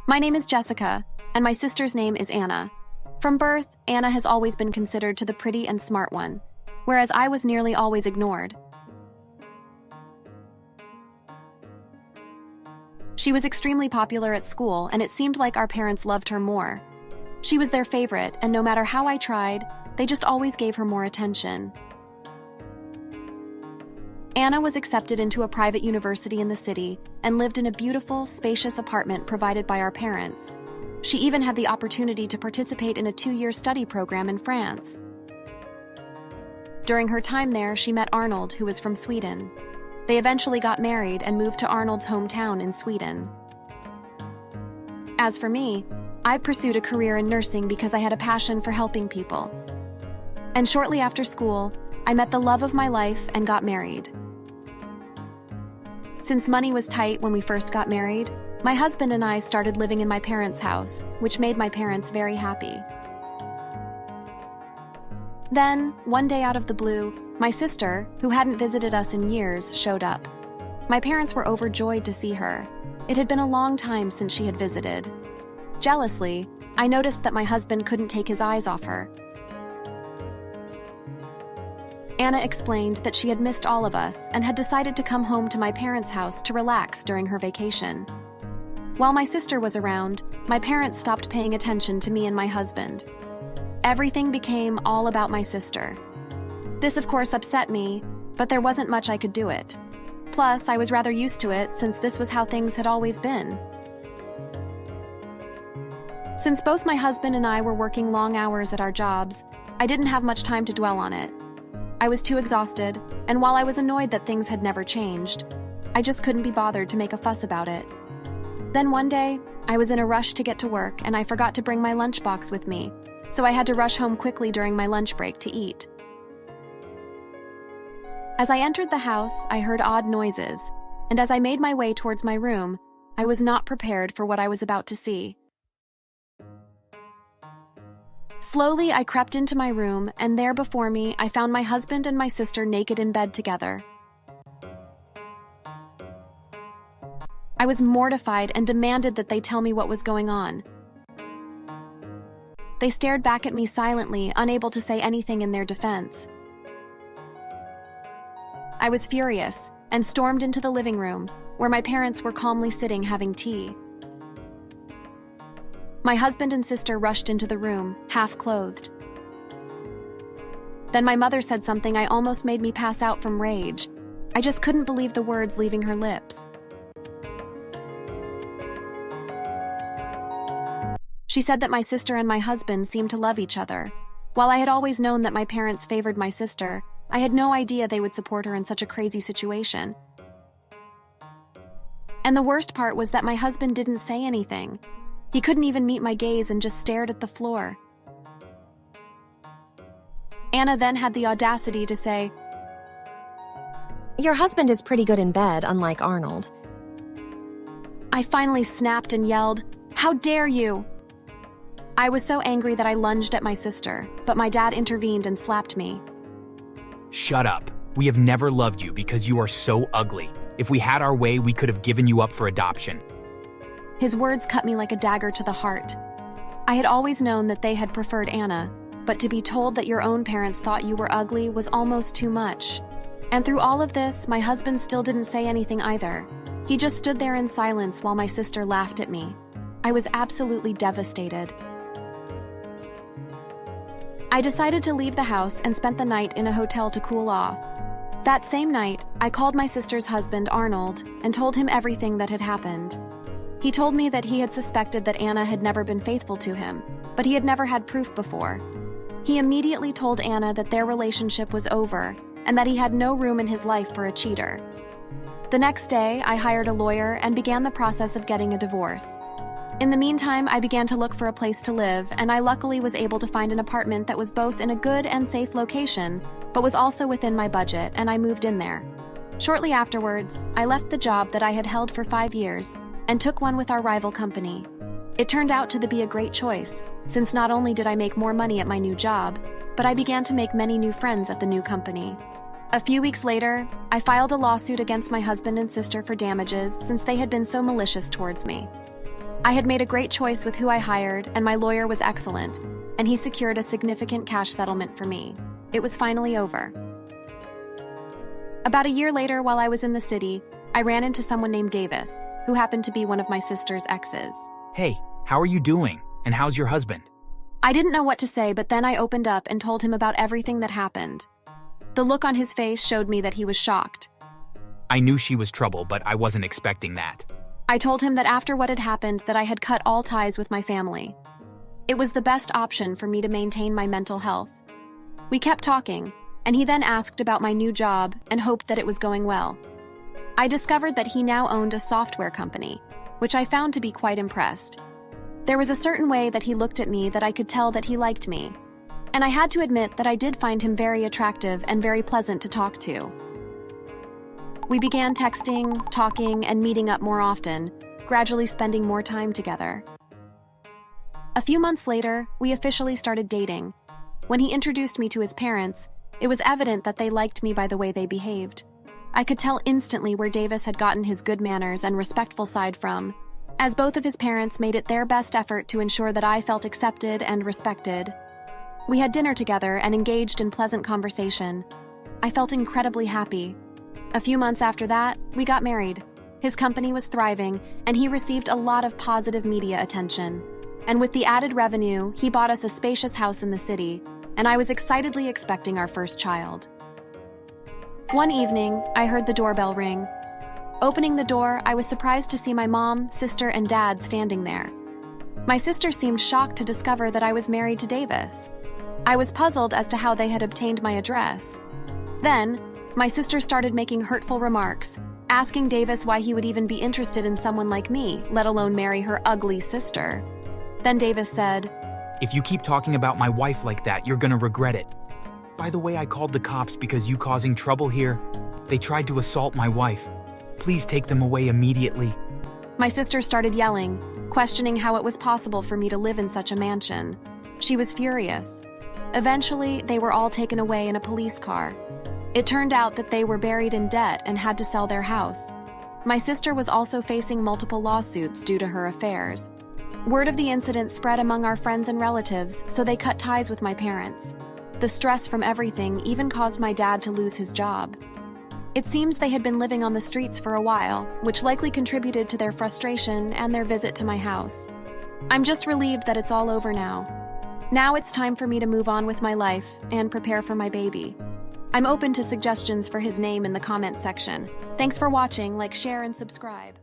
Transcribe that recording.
My name is Jessica, and my sister's name is Anna. From birth, Anna has always been considered to the pretty and smart one, whereas I was nearly always ignored. She was extremely popular at school, and it seemed like our parents loved her more. She was their favorite, and no matter how I tried, they just always gave her more attention. Anna was accepted into a private university in the city and lived in a beautiful, spacious apartment provided by our parents. She even had the opportunity to participate in a 2-year study program in France. During her time there, she met Arnold, who was from Sweden. They eventually got married and moved to Arnold's hometown in Sweden. As for me, I pursued a career in nursing because I had a passion for helping people. And shortly after school, I met the love of my life and got married. Since money was tight when we first got married, my husband and I started living in my parents' house, which made my parents very happy. Then, one day out of the blue, my sister, who hadn't visited us in years, showed up. My parents were overjoyed to see her. It had been a long time since she had visited. Jealously, I noticed that my husband couldn't take his eyes off her. Anna explained that she had missed all of us and had decided to come home to my parents' house to relax during her vacation. While my sister was around, my parents stopped paying attention to me and my husband. Everything became all about my sister. This, of course, upset me, but there wasn't much I could do it. Plus, I was rather used to it since this was how things had always been. Since both my husband and I were working long hours at our jobs, I didn't have much time to dwell on it. I was too exhausted, and while I was annoyed that things had never changed, I just couldn't be bothered to make a fuss about it. Then one day, I was in a rush to get to work and I forgot to bring my lunchbox with me, so I had to rush home quickly during my lunch break to eat. As I entered the house, I heard odd noises, and as I made my way towards my room, I was not prepared for what I was about to see. Slowly, I crept into my room, and there before me, I found my husband and my sister naked in bed together. I was mortified and demanded that they tell me what was going on. They stared back at me silently, unable to say anything in their defense. I was furious and stormed into the living room, where my parents were calmly sitting having tea. My husband and sister rushed into the room, half-clothed. Then my mother said something I almost made me pass out from rage. I just couldn't believe the words leaving her lips. She said that my sister and my husband seemed to love each other. While I had always known that my parents favored my sister, I had no idea they would support her in such a crazy situation. And the worst part was that my husband didn't say anything. He couldn't even meet my gaze and just stared at the floor. Anna then had the audacity to say, "Your husband is pretty good in bed, unlike Arnold." I finally snapped and yelled, "How dare you!" I was so angry that I lunged at my sister, but my dad intervened and slapped me. Shut up. We have never loved you because you are so ugly. If we had our way, we could have given you up for adoption. His words cut me like a dagger to the heart. I had always known that they had preferred Anna, but to be told that your own parents thought you were ugly was almost too much. And through all of this, my husband still didn't say anything either. He just stood there in silence while my sister laughed at me. I was absolutely devastated. I decided to leave the house and spent the night in a hotel to cool off. That same night, I called my sister's husband, Arnold, and told him everything that had happened. He told me that he had suspected that Anna had never been faithful to him, but he had never had proof before. He immediately told Anna that their relationship was over and that he had no room in his life for a cheater. The next day, I hired a lawyer and began the process of getting a divorce. In the meantime, I began to look for a place to live, and I luckily was able to find an apartment that was both in a good and safe location, but was also within my budget, and I moved in there. Shortly afterwards, I left the job that I had held for 5 years and took one with our rival company. It turned out to be a great choice, since not only did I make more money at my new job, but I began to make many new friends at the new company. A few weeks later, I filed a lawsuit against my husband and sister for damages since they had been so malicious towards me. I had made a great choice with who I hired, and my lawyer was excellent, and he secured a significant cash settlement for me. It was finally over. About a year later, while I was in the city, I ran into someone named Davis, who happened to be one of my sister's exes. Hey, how are you doing? And how's your husband? I didn't know what to say, but then I opened up and told him about everything that happened. The look on his face showed me that he was shocked. I knew she was trouble, but I wasn't expecting that. I told him that after what had happened, that I had cut all ties with my family. It was the best option for me to maintain my mental health. We kept talking, and he then asked about my new job and hoped that it was going well. I discovered that he now owned a software company, which I found to be quite impressed. There was a certain way that he looked at me that I could tell that he liked me, and I had to admit that I did find him very attractive and very pleasant to talk to. We began texting, talking, and meeting up more often, gradually spending more time together. A few months later, we officially started dating. When he introduced me to his parents, it was evident that they liked me by the way they behaved. I could tell instantly where Davis had gotten his good manners and respectful side from, as both of his parents made it their best effort to ensure that I felt accepted and respected. We had dinner together and engaged in pleasant conversation. I felt incredibly happy. A few months after that, we got married. His company was thriving, and he received a lot of positive media attention. And with the added revenue, he bought us a spacious house in the city, and I was excitedly expecting our first child. One evening, I heard the doorbell ring. Opening the door, I was surprised to see my mom, sister, and dad standing there. My sister seemed shocked to discover that I was married to Davis. I was puzzled as to how they had obtained my address. Then, my sister started making hurtful remarks, asking Davis why he would even be interested in someone like me, let alone marry her ugly sister. Then Davis said, If you keep talking about my wife like that, you're gonna regret it. By the way, I called the cops because you causing trouble here. They tried to assault my wife. Please take them away immediately. My sister started yelling, questioning how it was possible for me to live in such a mansion. She was furious. Eventually, they were all taken away in a police car. It turned out that they were buried in debt and had to sell their house. My sister was also facing multiple lawsuits due to her affairs. Word of the incident spread among our friends and relatives, so they cut ties with my parents. The stress from everything even caused my dad to lose his job. It seems they had been living on the streets for a while, which likely contributed to their frustration and their visit to my house. I'm just relieved that it's all over now. Now it's time for me to move on with my life and prepare for my baby. I'm open to suggestions for his name in the comments section. Thanks for watching, like, share, and subscribe.